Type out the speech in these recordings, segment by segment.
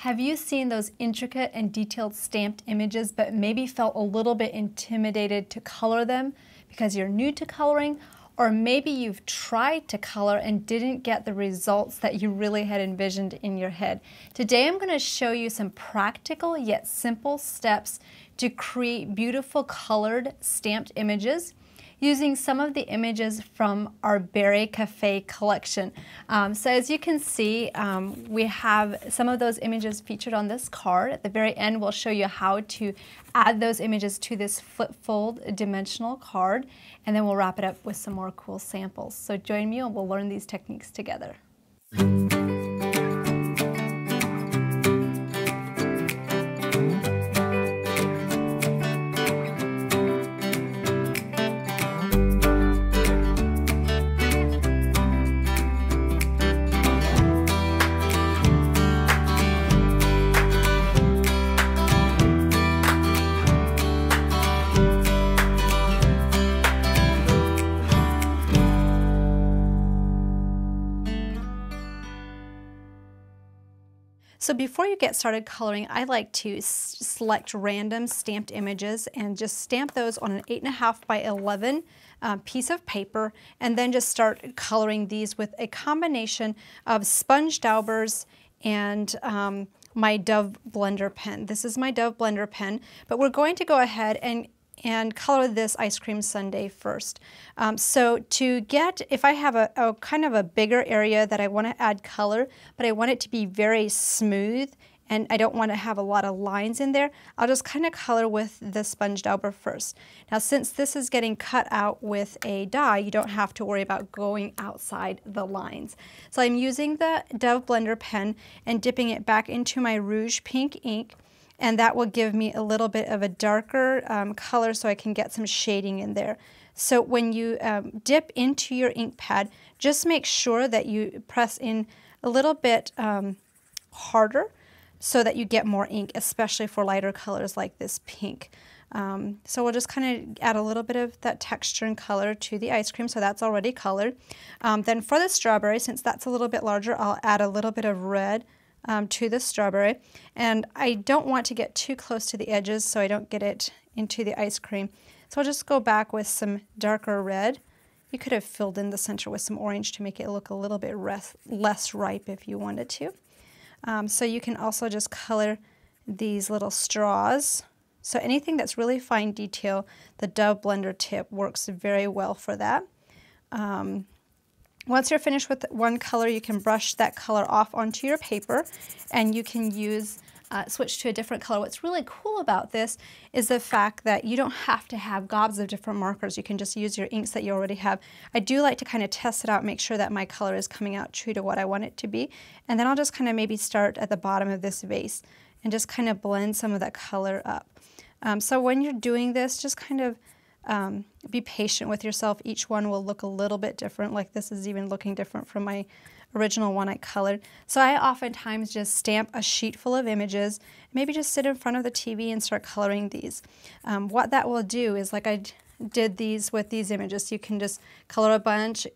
Have you seen those intricate and detailed stamped images but maybe felt a little bit intimidated to color them because you're new to coloring? Or maybe you've tried to color and didn't get the results that you really had envisioned in your head. Today I'm going to show you some practical yet simple steps to create beautiful colored stamped images using some of the images from our Berry Cafe collection. So as you can see, we have some of those images featured on this card. At the very end, we'll show you how to add those images to this flip fold dimensional card, and then we'll wrap it up with some more cool samples. So join me and we'll learn these techniques together. So before you get started coloring, I like to select random stamped images and just stamp those on an 8.5 by 11 piece of paper, and then just start coloring these with a combination of sponge daubers and my Dove blender pen. This is my Dove blender pen, but we're going to go ahead and color this ice cream sundae first. So to get, if I have a kind of a bigger area that I want to add color, but I want it to be very smooth and I don't want to have a lot of lines in there, I'll just kind of color with the sponge dauber first. Now since this is getting cut out with a die, you don't have to worry about going outside the lines. So I'm using the Dove blender pen and dipping it back into my Rouge Pink ink, and that will give me a little bit of a darker color so I can get some shading in there. So when you dip into your ink pad, just make sure that you press in a little bit harder so that you get more ink, especially for lighter colors like this pink. So we'll just kind of add a little bit of that texture and color to the ice cream, so that's already colored. Then for the strawberry, since that's a little bit larger, I'll add a little bit of red to the strawberry, and I don't want to get too close to the edges so I don't get it into the ice cream. So I'll just go back with some darker red. You could have filled in the center with some orange to make it look a little bit less ripe if you wanted to. So you can also just color these little straws. So anything that's really fine detail, the Dove blender tip works very well for that. Once you're finished with one color, you can brush that color off onto your paper, and you can use switch to a different color. What's really cool about this is the fact that you don't have to have gobs of different markers. You can just use your inks that you already have. I do like to kind of test it out, make sure that my color is coming out true to what I want it to be, and then I'll just kind of maybe start at the bottom of this vase and just kind of blend some of that color up. So when you're doing this, just kind of be patient with yourself. Each one will look a little bit different, like this is even looking different from my original one I colored. So I oftentimes just stamp a sheet full of images, maybe just sit in front of the TV and start coloring these. What that will do is, like I did these with these images, you can just color a bunch,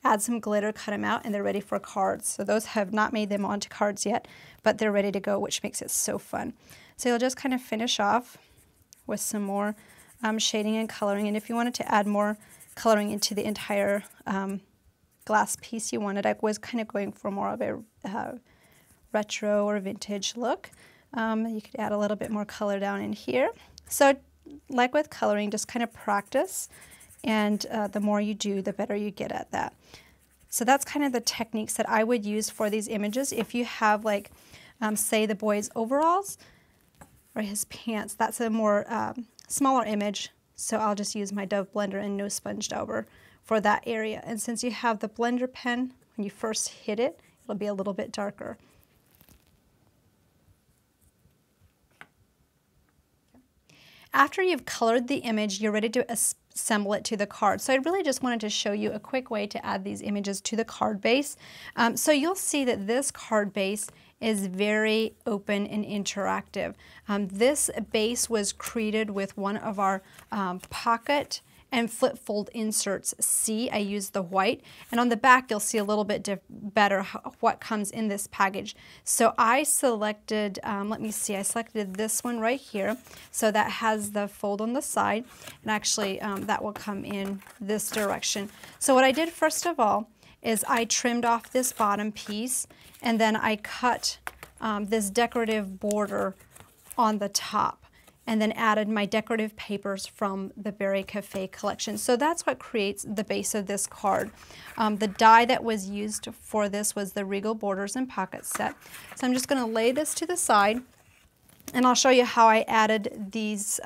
add some glitter, cut them out, and they're ready for cards. So those have not made them onto cards yet, but they're ready to go, which makes it so fun. So you'll just kind of finish off with some more shading and coloring, and if you wanted to add more coloring into the entire glass piece you wanted, I was kind of going for more of a retro or vintage look. You could add a little bit more color down in here. So like with coloring, just kind of practice, and the more you do, the better you get at that. So that's kind of the techniques that I would use for these images. If you have, like, say the boy's overalls or his pants, that's a more smaller image, so I'll just use my Dove blender and no sponge dauber for that area. And since you have the blender pen, when you first hit it, it'll be a little bit darker. After you've colored the image, you're ready to assemble it to the card. So I really just wanted to show you a quick way to add these images to the card base. So you'll see that this card base is very open and interactive. This base was created with one of our pocket and flip fold inserts C. I use the white, and on the back you'll see a little bit better what comes in this package. So I selected, let me see, I selected this one right here. So that has the fold on the side, and actually that will come in this direction. So what I did first of all is I trimmed off this bottom piece, and then I cut this decorative border on the top, and then added my decorative papers from the Berry Cafe collection. So that's what creates the base of this card. The die that was used for this was the Regal Borders and Pockets set. So I'm just going to lay this to the side, and I'll show you how I added these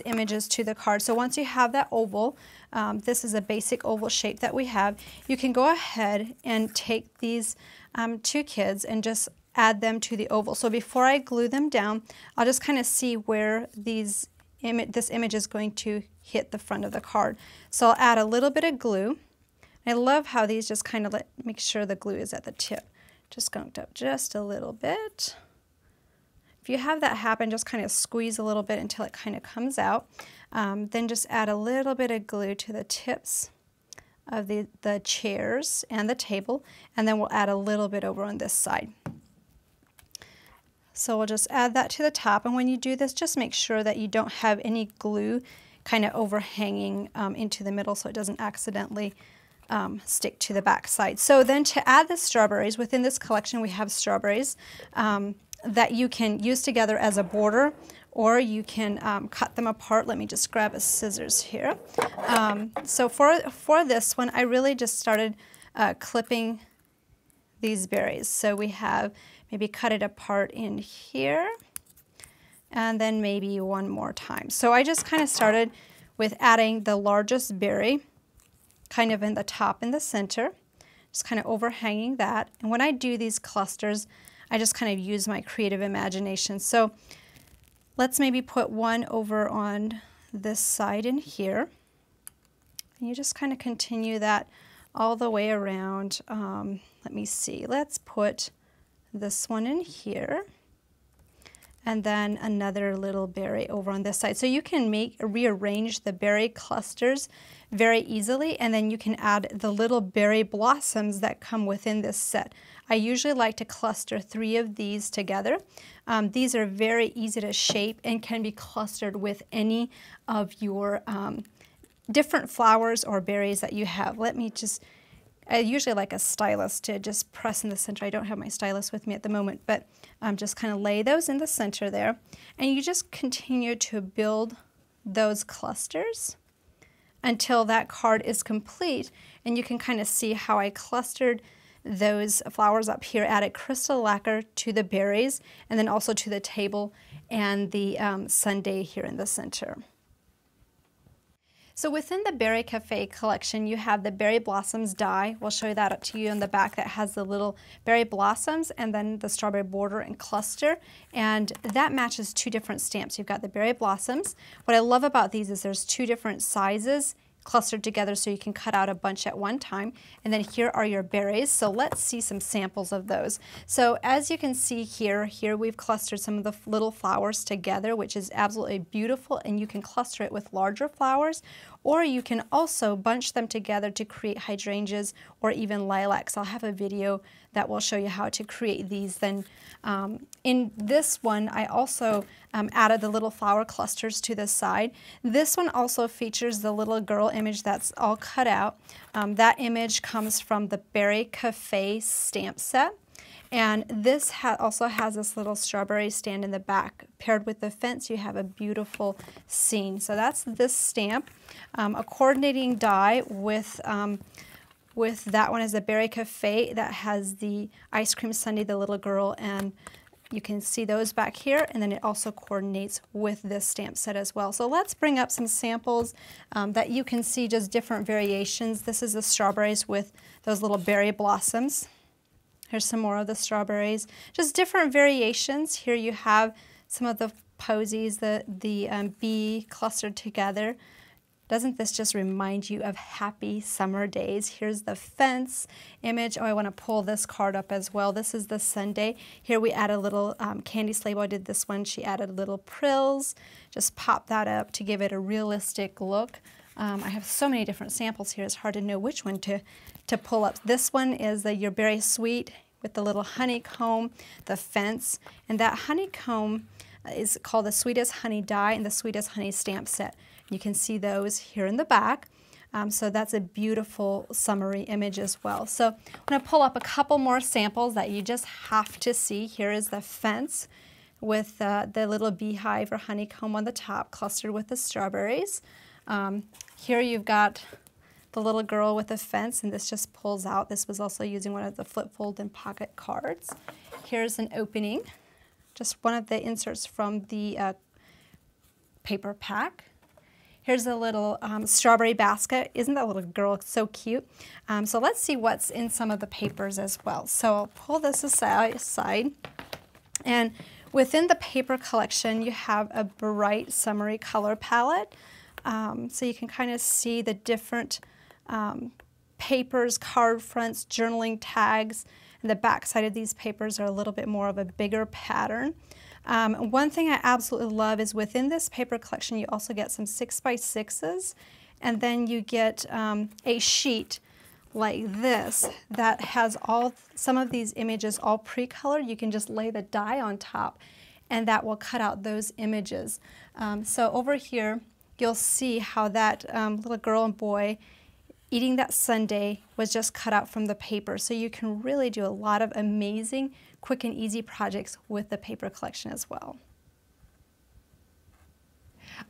images to the card. So once you have that oval, this is a basic oval shape that we have, you can go ahead and take these two kids and just add them to the oval. So before I glue them down, I'll just kind of see where this image is going to hit the front of the card. So I'll add a little bit of glue. I love how these just kind of make sure the glue is at the tip. Just gunked up just a little bit. If you have that happen, just kind of squeeze a little bit until it kind of comes out. Then just add a little bit of glue to the tips of the chairs and the table, and then we'll add a little bit over on this side. So we'll just add that to the top, and when you do this, just make sure that you don't have any glue kind of overhanging into the middle so it doesn't accidentally stick to the back side. So then to add the strawberries, within this collection we have strawberries that you can use together as a border, or you can cut them apart. Let me just grab a scissors here. So for this one, I really just started clipping these berries. So we have maybe cut it apart in here, and then maybe one more time. So I just kind of started with adding the largest berry kind of in the top in the center, just kind of overhanging that. And when I do these clusters, I just kind of use my creative imagination. So let's maybe put one over on this side in here. And you just kind of continue that all the way around. Let me see, let's put this one in here, and then another little berry over on this side. So you can rearrange the berry clusters very easily, and then you can add the little berry blossoms that come within this set. I usually like to cluster 3 of these together. These are very easy to shape and can be clustered with any of your different flowers or berries that you have. I usually like a stylus to just press in the center. I don't have my stylus with me at the moment, but just kind of lay those in the center there. And you just continue to build those clusters until that card is complete. And you can kind of see how I clustered those flowers up here, added crystal lacquer to the berries, and then also to the table and the sundae here in the center. So within the Berry Cafe collection, you have the Berry Blossoms die. We'll show that up to you on the back that has the little berry blossoms and then the strawberry border and cluster. And that matches 2 different stamps. You've got the Berry Blossoms. What I love about these is there's 2 different sizes clustered together so you can cut out a bunch at one time. And then here are your berries. So let's see some samples of those. So as you can see here we've clustered some of the little flowers together, which is absolutely beautiful, and you can cluster it with larger flowers, or you can also bunch them together to create hydrangeas or even lilacs. I'll have a video that will show you how to create these. Then in this one, I also added the little flower clusters to the side. This one also features the little girl image that's all cut out. That image comes from the Berry Cafe stamp set. And this also has this little strawberry stand in the back. Paired with the fence, you have a beautiful scene. So that's this stamp. A coordinating die with that one is the Berry Cafe that has the ice cream sundae, the little girl, and you can see those back here, and then it also coordinates with this stamp set as well. So let's bring up some samples that you can see, just different variations. This is the strawberries with those little berry blossoms. Here's some more of the strawberries. Just different variations. Here you have some of the posies, the bee clustered together. Doesn't this just remind you of happy summer days? Here's the fence image. Oh, I want to pull this card up as well. This is the sundae. Here we add a little Candy Slaybo did this one. She added little prills. Just pop that up to give it a realistic look. I have so many different samples here, it's hard to know which one to pull up. This one is the You're Berry Sweet with the little honeycomb, the fence, and that honeycomb is called the Sweetest Honey Die and the Sweetest Honey Stamp Set. You can see those here in the back. So that's a beautiful summary image as well. So I'm going to pull up a couple more samples that you just have to see. Here is the fence with the little beehive or honeycomb on the top clustered with the strawberries. Here you've got the little girl with the fence, and this just pulls out. This was also using one of the flip fold and pocket cards. Here's an opening, just one of the inserts from the paper pack. Here's a little strawberry basket. Isn't that little girl so cute? So let's see what's in some of the papers as well. So I'll pull this aside. And within the paper collection, you have a bright summary color palette. So you can kind of see the different papers, card fronts, journaling tags, and the back side of these papers are a little bit more of a bigger pattern. One thing I absolutely love is within this paper collection you also get some 6x6s, and then you get a sheet like this that has some of these images all pre-colored. You can just lay the die on top and that will cut out those images. So over here you'll see how that little girl and boy eating that sundae was just cut out from the paper. So you can really do a lot of amazing, quick and easy projects with the paper collection as well.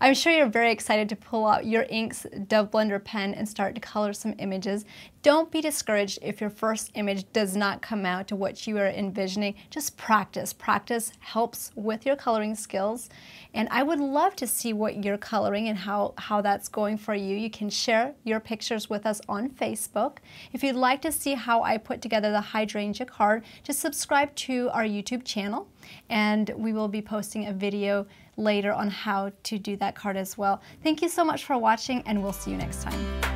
I'm sure you're very excited to pull out your Inks Dove Blender pen and start to color some images. Don't be discouraged if your first image does not come out to what you are envisioning. Just practice. Practice helps with your coloring skills. And I would love to see what you're coloring and how that's going for you. You can share your pictures with us on Facebook. If you'd like to see how I put together the hydrangea card, just subscribe to our YouTube channel and we will be posting a video later on how to do that card as well. Thank you so much for watching and we'll see you next time.